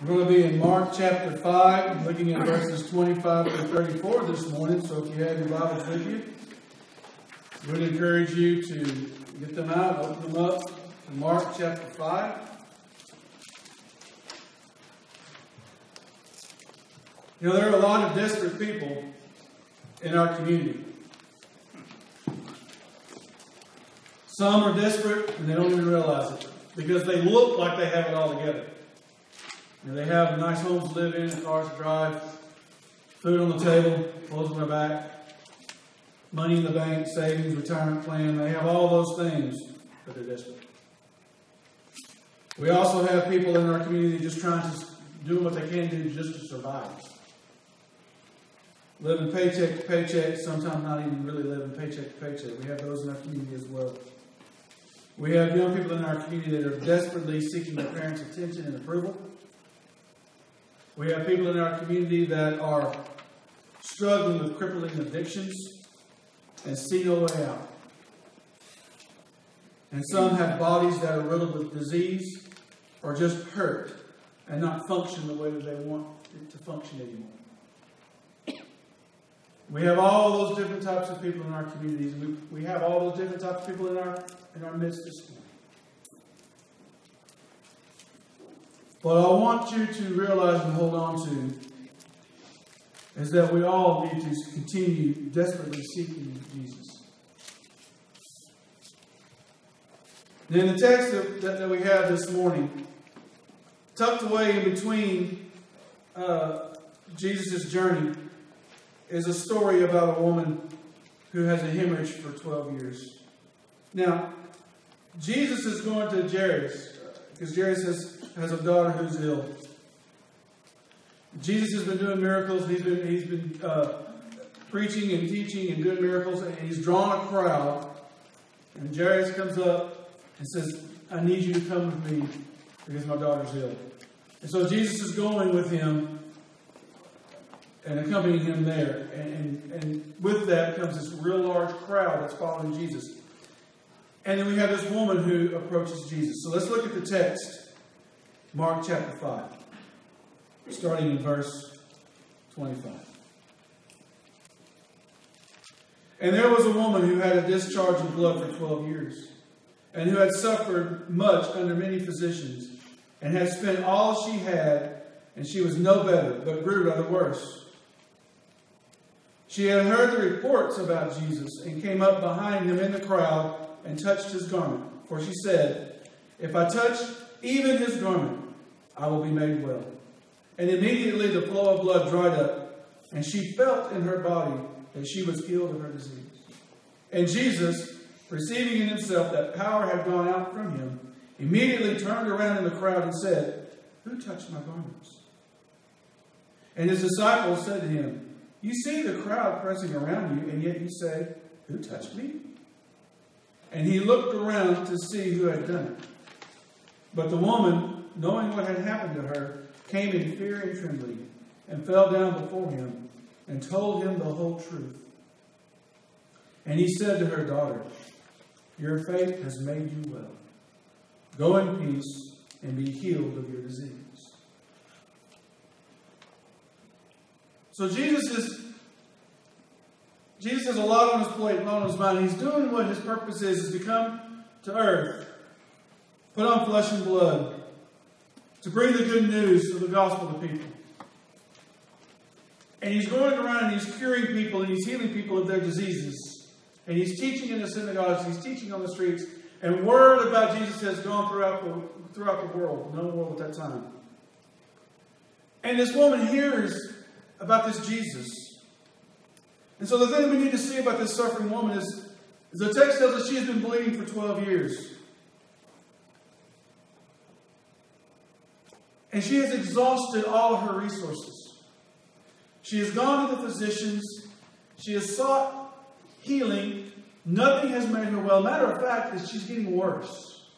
We're going to be in Mark chapter 5, looking at verses 25 to 34 this morning. So if you have your Bibles with you, I would encourage you to get them out, open them up to Mark chapter 5. You know, there are a lot of desperate people in our community. Some are desperate and they don't even realize it because they look like they have it all together. You know, they have nice homes to live in, cars to drive, food on the table, clothes on their back, money in the bank, savings, retirement plan. They have all those things, but they're desperate. We also have people in our community just trying to do what they can do just to survive. Living paycheck to paycheck, sometimes not even really living paycheck to paycheck. We have those in our community as well. We have young people in our community that are desperately seeking their parents' attention and approval. We have people in our community that are struggling with crippling addictions and see no way out. And some have bodies that are riddled with disease or just hurt and not function the way that they want it to function anymore. We have all those different types of people in our communities. We have all those different types of people in our midst this morning. What I want you to realize and hold on to is that we all need to continue desperately seeking Jesus. Now, in the text that we have this morning, tucked away in between Jesus' journey, is a story about a woman who has a hemorrhage for 12 years. Now, Jesus is going to Jairus, because Jairus has a daughter who's ill. Jesus has been doing miracles. He's been preaching and teaching and doing miracles, and he's drawn a crowd. And Jairus comes up and says, I need you to come with me because my daughter's ill. And so Jesus is going with him and accompanying him there. And with that comes this real large crowd that's following Jesus. And then we have this woman who approaches Jesus. So let's look at the text. Mark chapter 5, starting in verse 25. And there was a woman who had a discharge of blood for 12 years, and who had suffered much under many physicians, and had spent all she had, and she was no better, but grew rather worse. She had heard the reports about Jesus, and came up behind him in the crowd, and touched his garment. For she said, if I touch even his garment, I will be made well. And immediately the flow of blood dried up, and she felt in her body that she was healed of her disease. And Jesus, perceiving in himself that power had gone out from him, immediately turned around in the crowd and said, who touched my garments? And his disciples said to him, you see the crowd pressing around you, and yet you say, who touched me? And he looked around to see who had done it. But the woman, knowing what had happened to her, came in fear and trembling, and fell down before him, and told him the whole truth. And he said to her, daughter, your faith has made you well. Go in peace, and be healed of your disease. So Jesus has a lot on his plate, a lot on his mind. He's doing what his purpose is to come to earth, put on flesh and blood, to bring the good news of the gospel to people. And he's going around and he's curing people and he's healing people of their diseases. And he's teaching in the synagogues, he's teaching on the streets. And word about Jesus has gone throughout the world, known world at that time. And this woman hears about this Jesus. And so the thing we need to see about this suffering woman is the text tells us she has been bleeding for 12 years. And she has exhausted all of her resources. She has gone to the physicians. She has sought healing. Nothing has made her well. Matter of fact, is she's getting worse.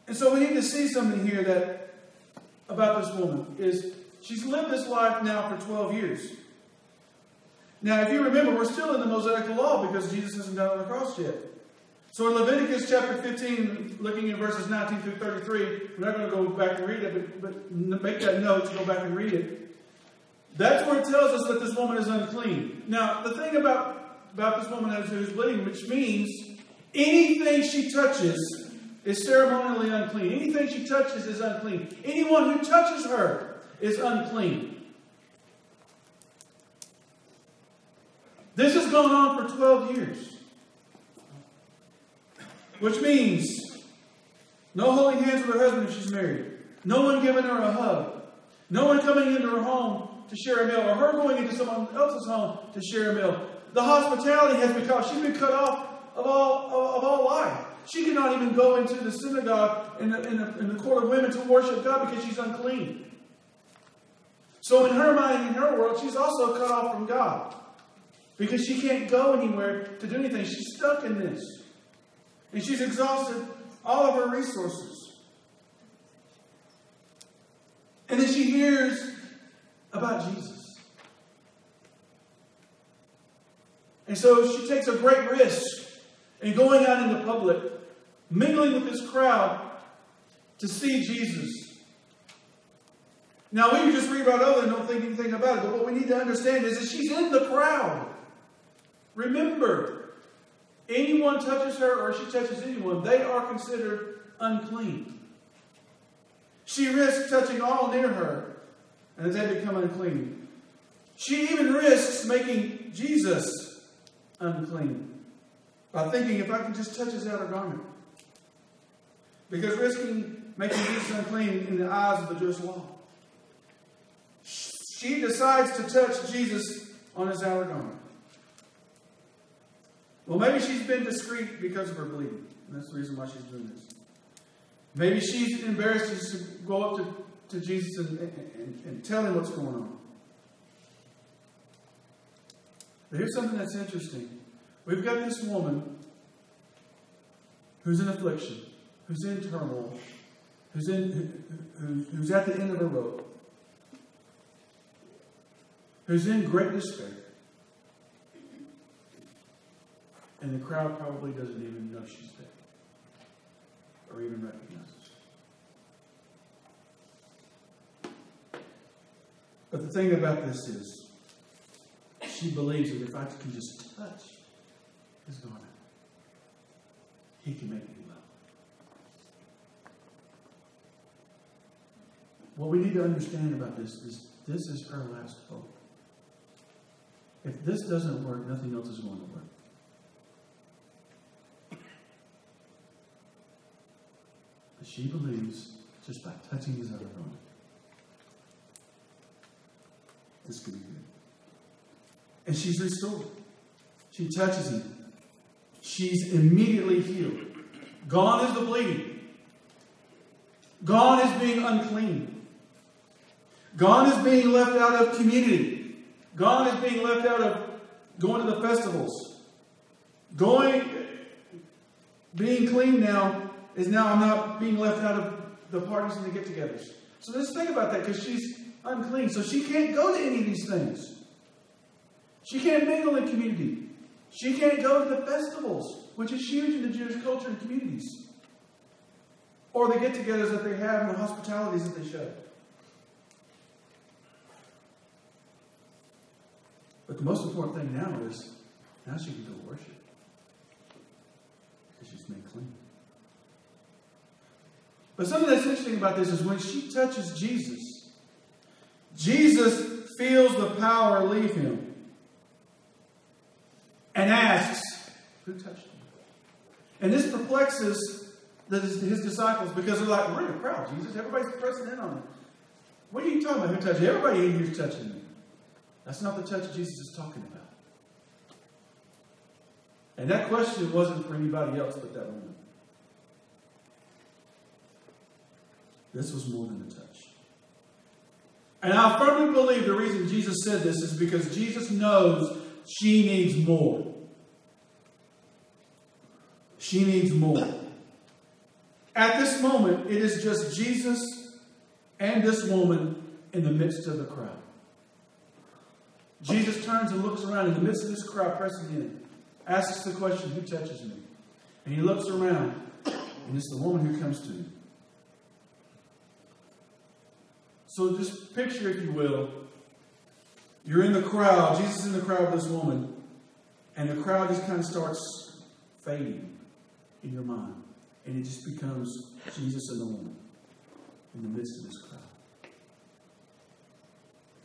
And so we need to see something here about this woman is she's lived this life now for 12 years. Now, if you remember, we're still in the Mosaic law because Jesus hasn't died on the cross yet. So in Leviticus chapter 15, looking at verses 19 through 33, we're not going to go back and read it, but make that note to go back and read it. That's where it tells us that this woman is unclean. Now, the thing about this woman who's bleeding, which means anything she touches is ceremonially unclean. Anything she touches is unclean. Anyone who touches her is unclean. This has gone on for 12 years. Which means no holding hands with her husband if she's married. No one giving her a hug. No one coming into her home to share a meal, or her going into someone else's home to share a meal. The hospitality has been cut off. She's been cut off of all life. She cannot even go into the synagogue in the court of women to worship God because she's unclean. So in her mind, in her world, she's also cut off from God. Because she can't go anywhere to do anything. She's stuck in this. And she's exhausted all of her resources. And then she hears about Jesus. And so she takes a great risk in going out into public, mingling with this crowd to see Jesus. Now, we can just read right over and don't think anything about it. But what we need to understand is that she's in the crowd. Remember, anyone touches her or she touches anyone, they are considered unclean. She risks touching all near her, and they become unclean. She even risks making Jesus unclean by thinking, if I can just touch his outer garment. Because risking making Jesus unclean in the eyes of the Jewish law. She decides to touch Jesus on his outer garment. Well, maybe she's been discreet because of her bleeding. And that's the reason why she's doing this. Maybe she's embarrassed to go up to Jesus and tell him what's going on. But here's something that's interesting. We've got this woman who's in affliction, who's in turmoil, who's at the end of her rope, who's in great despair. And the crowd probably doesn't even know she's there. Or even recognizes her. But the thing about this is, she believes that if I can just touch his garment, he can make me well. What we need to understand about this is her last hope. If this doesn't work, nothing else is going to work. But she believes just by touching his outer garment, this could be good. And she's restored. She touches him. She's immediately healed. Gone is the bleeding. Gone is being unclean. Gone is being left out of community. Gone is being left out of going to the festivals. Being clean now is now I'm not being left out of the parties and the get-togethers. So let's think about that, because she's unclean. So she can't go to any of these things. She can't mingle in community. She can't go to the festivals, which is huge in the Jewish culture and communities. Or the get-togethers that they have and the hospitalities that they show. But the most important thing now is, now she can go worship. Because she's made clean. But something that's interesting about this is when she touches Jesus, Jesus feels the power leave him and asks, who touched me? And this perplexes his disciples, because they're like, we're in a crowd, Jesus. Everybody's pressing in on him. What are you talking about? Who touched you? Everybody in here is touching me. That's not the touch Jesus is talking about. And that question wasn't for anybody else but that woman. This was more than a touch. And I firmly believe the reason Jesus said this is because Jesus knows she needs more. She needs more. At this moment, it is just Jesus and this woman in the midst of the crowd. Jesus turns and looks around in the midst of this crowd pressing in, asks the question, who touches me? And he looks around, and it's the woman who comes to him. So just picture, if you will, you're in the crowd. Jesus is in the crowd with this woman. And the crowd just kind of starts fading in your mind. And it just becomes Jesus and the woman in the midst of this crowd.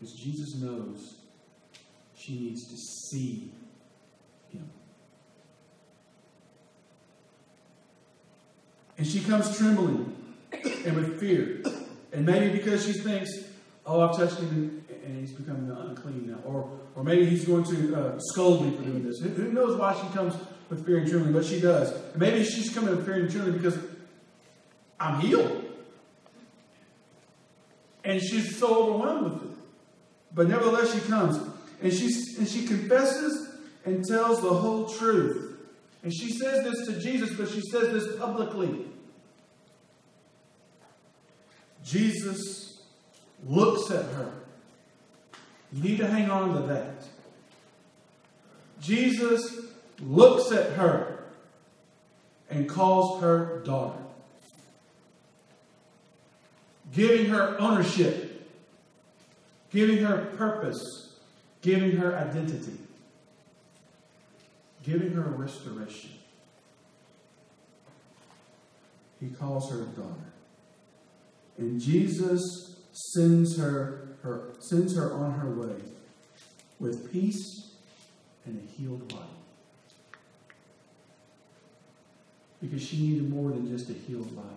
Because Jesus knows she needs to see him. And she comes trembling and with fear. And maybe because she thinks, oh, I've touched him and he's becoming unclean now. Or maybe he's going to scold me for doing this. Who knows why she comes with fear and trembling, but she does. And maybe she's coming with fear and trembling because I'm healed. And she's so overwhelmed with it. But nevertheless, she comes. And she confesses and tells the whole truth. And she says this to Jesus, but she says this publicly. Jesus looks at her. You need to hang on to that. Jesus looks at her and calls her daughter, giving her ownership, giving her purpose, giving her identity, giving her restoration. He calls her daughter. And Jesus sends her on her way with peace and a healed body. Because she needed more than just a healed body.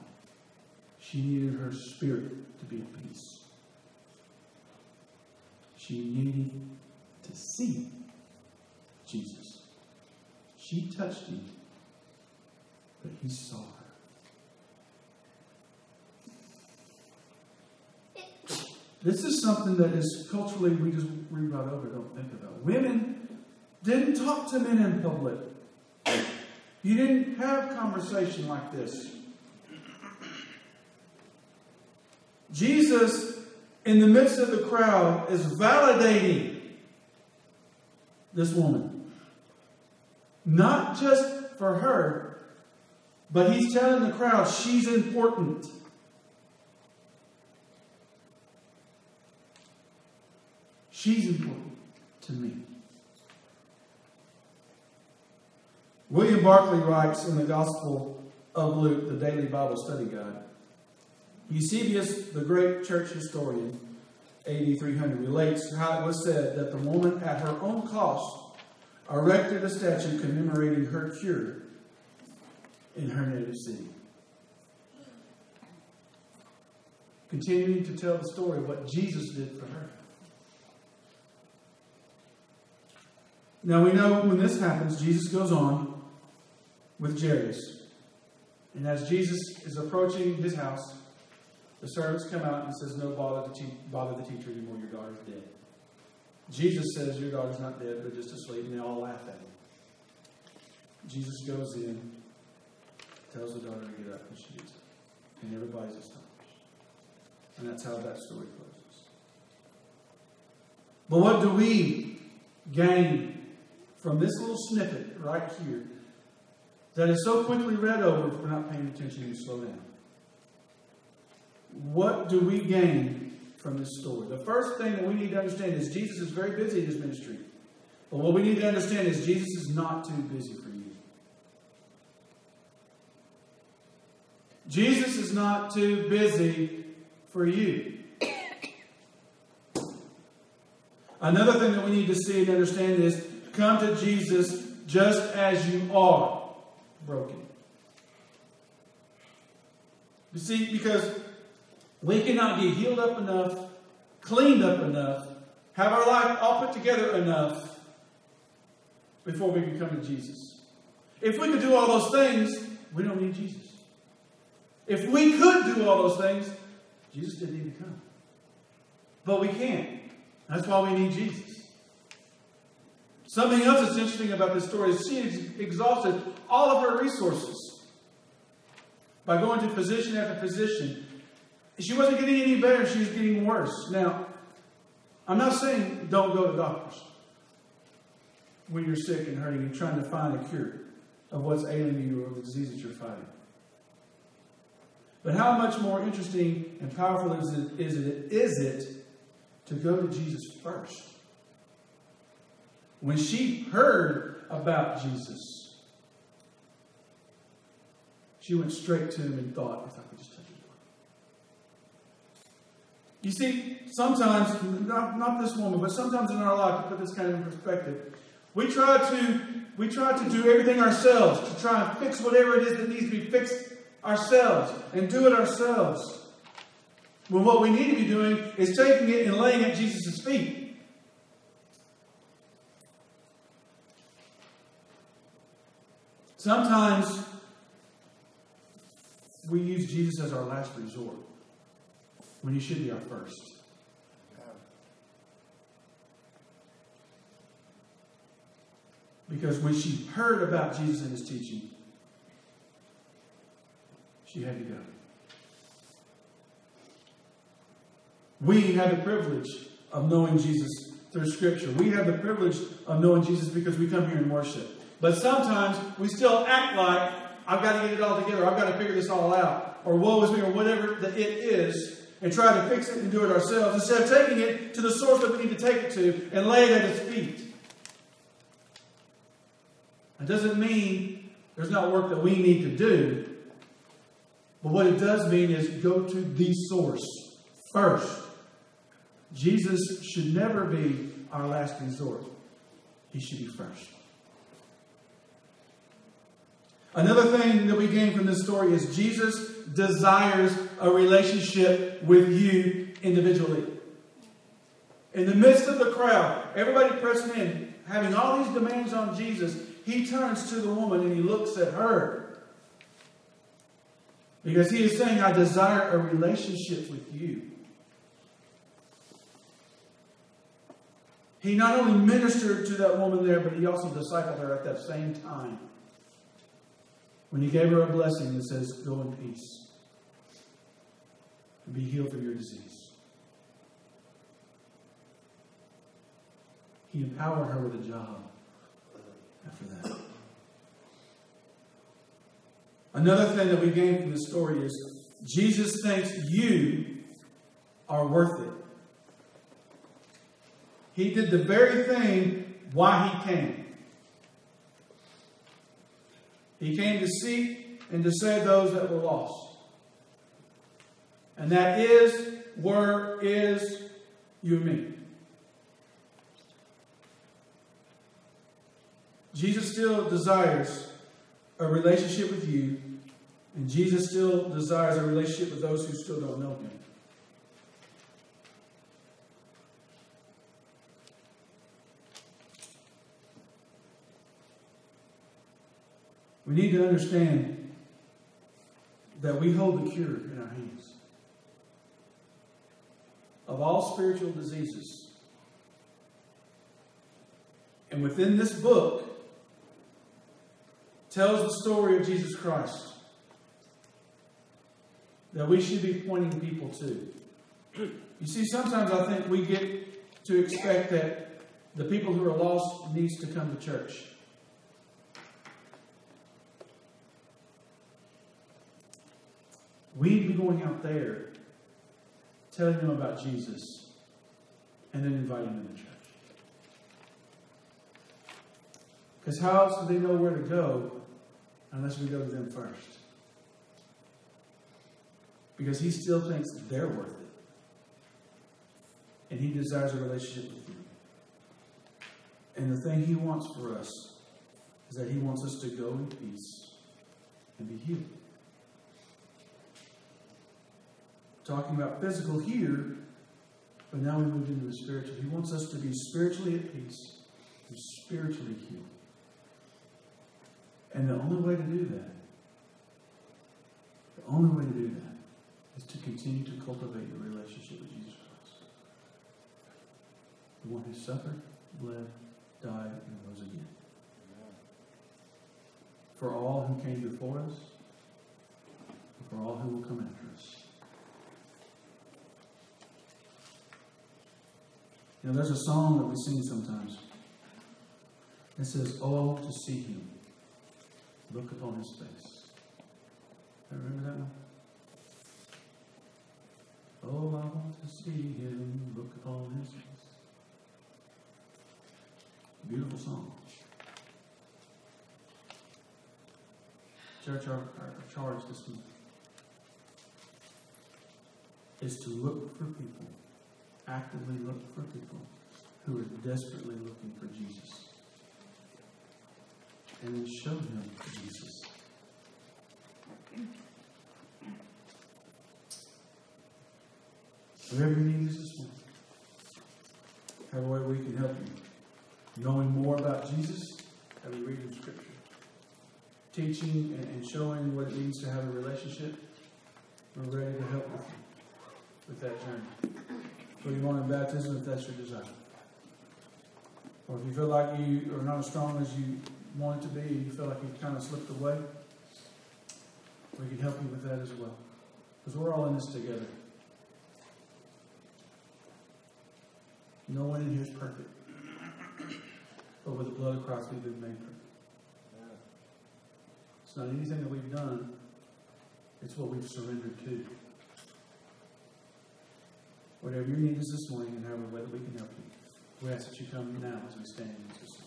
She needed her spirit to be at peace. She needed to see Jesus. She touched him, but he saw her. This is something that is culturally, we just read right over, don't think about. Women didn't talk to men in public. You didn't have conversation like this. Jesus, in the midst of the crowd, is validating this woman. Not just for her, but he's telling the crowd she's important. She's important to me. William Barclay writes in the Gospel of Luke, the Daily Bible Study Guide, Eusebius, the great church historian, AD 300, relates how it was said that the woman at her own cost erected a statue commemorating her cure in her native city. Continuing to tell the story of what Jesus did for her. Now we know when this happens, Jesus goes on with Jairus. And as Jesus is approaching his house, the servants come out and says, no, bother the teacher anymore, your daughter's dead. Jesus says, your daughter's not dead, but just asleep, and they all laugh at him. Jesus goes in, tells the daughter to get up, and she gets up. And everybody's astonished. And that's how that story closes. But what do we gain from this little snippet right here that is so quickly read over if we're not paying attention and slow down? What do we gain from this story? The first thing that we need to understand is Jesus is very busy in his ministry. But what we need to understand is Jesus is not too busy for you. Jesus is not too busy for you. Another thing that we need to see and understand is come to Jesus just as you are broken. You see, because we cannot get healed up enough, cleaned up enough, have our life all put together enough before we can come to Jesus. If we could do all those things, we don't need Jesus. If we could do all those things, Jesus didn't need to come. But we can't. That's why we need Jesus. Something else that's interesting about this story is she exhausted all of her resources by going to physician after physician. She wasn't getting any better. She was getting worse. Now, I'm not saying don't go to doctors when you're sick and hurting and trying to find a cure. of what's ailing you or the disease that you're fighting. But how much more interesting and powerful is it to go to Jesus first? When she heard about Jesus, she went straight to him and thought, if I could just touch his garment. You see, sometimes, not this woman, but sometimes in our life, to put this kind of in perspective, we try to do everything ourselves, to try and fix whatever it is that needs to be fixed ourselves and do it ourselves. When what we need to be doing is taking it and laying it at Jesus' feet. Sometimes we use Jesus as our last resort when he should be our first. Because when she heard about Jesus and his teaching, she had to go. We have the privilege of knowing Jesus through Scripture. We have the privilege of knowing Jesus because we come here and worship. But sometimes we still act like, I've got to get it all together. I've got to figure this all out. Or woe is me, or whatever the it is. And try to fix it and do it ourselves. Instead of taking it to the source that we need to take it to and lay it at his feet. That doesn't mean there's not work that we need to do. But what it does mean is go to the source first. Jesus should never be our last resort. He should be first. Another thing that we gain from this story is Jesus desires a relationship with you individually. In the midst of the crowd, everybody pressing in, having all these demands on Jesus, he turns to the woman and he looks at her. Because he is saying, I desire a relationship with you. He not only ministered to that woman there, but he also discipled her at that same time. When he gave her a blessing that says, go in peace and be healed from your disease. He empowered her with a job after that. Another thing that we gain from this story is Jesus thinks you are worth it. He did the very thing why he came. He came to seek and to save those that were lost. And that is you and me. Jesus still desires a relationship with you, and Jesus still desires a relationship with those who still don't know him. We need to understand that we hold the cure in our hands of all spiritual diseases. And within this book tells the story of Jesus Christ that we should be pointing people to. You see, sometimes I think we get to expect that the people who are lost needs to come to church. We need to be going out there, telling them about Jesus, and then inviting them to church. Because how else do they know where to go unless we go to them first? Because he still thinks they're worth it. And he desires a relationship with you. And the thing he wants for us is that he wants us to go in peace and be healed. Talking about physical here, but now we moved into the spiritual. He wants us to be spiritually at peace and spiritually healed. And the only way to do that is to continue to cultivate your relationship with Jesus Christ. The one who suffered, bled, died, and rose again. For all who came before us, and for all who will come after us. You know, there's a song that we sing sometimes. It says, oh, to see him. look upon his face. Remember that one? Oh, I want to see him, look upon his face. Beautiful song. Church, our charge this month is to look for people, actively look for people who are desperately looking for Jesus. And then show them Jesus. Whatever you need is this one. Have a way we can help you. Knowing more about Jesus, have you read in Scripture. Teaching and showing what it means to have a relationship. We're ready to help with you with that journey. Whether you want in baptism, if that's your desire. Or if you feel like you are not as strong as you want it to be, and you feel like you've kind of slipped away, we can help you with that as well. Because we're all in this together. No one in here is perfect. But with the blood of Christ, we've been made perfect. It's not anything that we've done. It's what we've surrendered to. Whatever your need is this morning, and however way that we can help you, we ask that you come now as we stand in this.